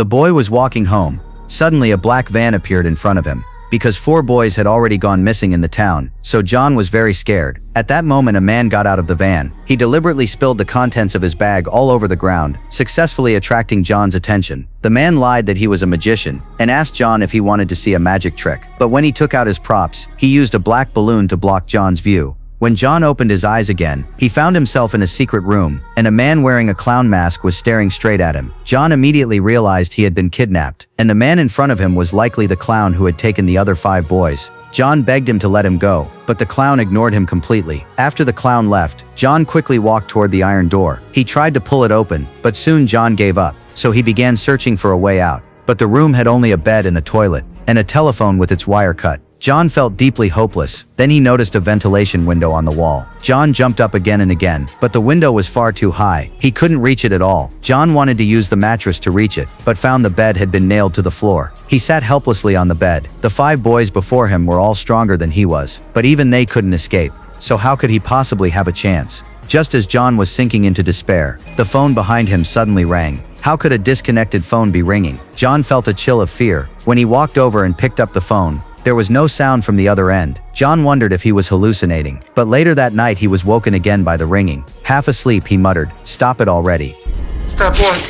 The boy was walking home. Suddenly a black van appeared in front of him. Because 4 boys had already gone missing in the town, so John was very scared. At that moment a man got out of the van. He deliberately spilled the contents of his bag all over the ground, successfully attracting John's attention. The man lied that he was a magician, and asked John if he wanted to see a magic trick. But when he took out his props, he used a black balloon to block John's view. When John opened his eyes again, he found himself in a secret room, and a man wearing a clown mask was staring straight at him. John immediately realized he had been kidnapped, and the man in front of him was likely the clown who had taken the other 5 boys. John begged him to let him go, but the clown ignored him completely. After the clown left, John quickly walked toward the iron door. He tried to pull it open, but soon John gave up, so he began searching for a way out. But the room had only a bed and a toilet, and a telephone with its wire cut. John felt deeply hopeless. Then he noticed a ventilation window on the wall. John jumped up again and again, but the window was far too high. He couldn't reach it at all. John wanted to use the mattress to reach it, but found the bed had been nailed to the floor. He sat helplessly on the bed. The 5 boys before him were all stronger than he was, but even they couldn't escape. So how could he possibly have a chance? Just as John was sinking into despair, the phone behind him suddenly rang. How could a disconnected phone be ringing? John felt a chill of fear. When he walked over and picked up the phone, there was no sound from the other end. John wondered if he was hallucinating. But later that night he was woken again by the ringing. Half asleep he muttered, "Stop it already." Stop what?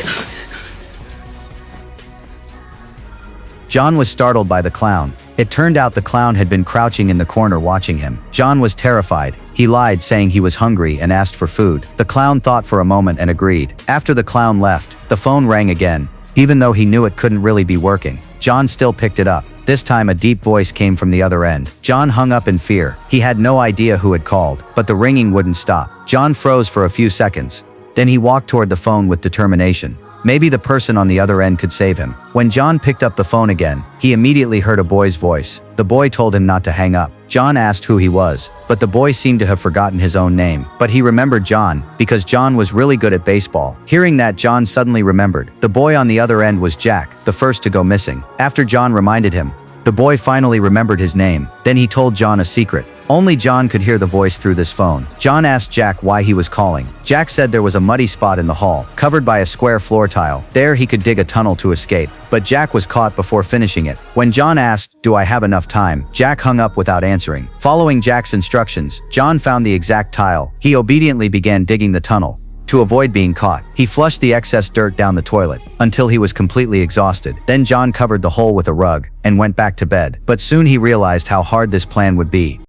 John was startled by the clown. It turned out the clown had been crouching in the corner watching him. John was terrified. He lied, saying he was hungry and asked for food. The clown thought for a moment and agreed. After the clown left, the phone rang again. Even though he knew it couldn't really be working, John still picked it up. This time a deep voice came from the other end. John hung up in fear. He had no idea who had called, but the ringing wouldn't stop. John froze for a few seconds. Then he walked toward the phone with determination. Maybe the person on the other end could save him. When John picked up the phone again, he immediately heard a boy's voice. The boy told him not to hang up. John asked who he was, but the boy seemed to have forgotten his own name. But he remembered John, because John was really good at baseball. Hearing that, John suddenly remembered. The boy on the other end was Jack, the first to go missing. After John reminded him, the boy finally remembered his name. Then he told John a secret. Only John could hear the voice through this phone. John asked Jack why he was calling. Jack said there was a muddy spot in the hall, covered by a square floor tile. There he could dig a tunnel to escape. But Jack was caught before finishing it. When John asked, "Do I have enough time?" Jack hung up without answering. Following Jack's instructions, John found the exact tile. He obediently began digging the tunnel. To avoid being caught, he flushed the excess dirt down the toilet, until he was completely exhausted. Then John covered the hole with a rug, and went back to bed. But soon he realized how hard this plan would be.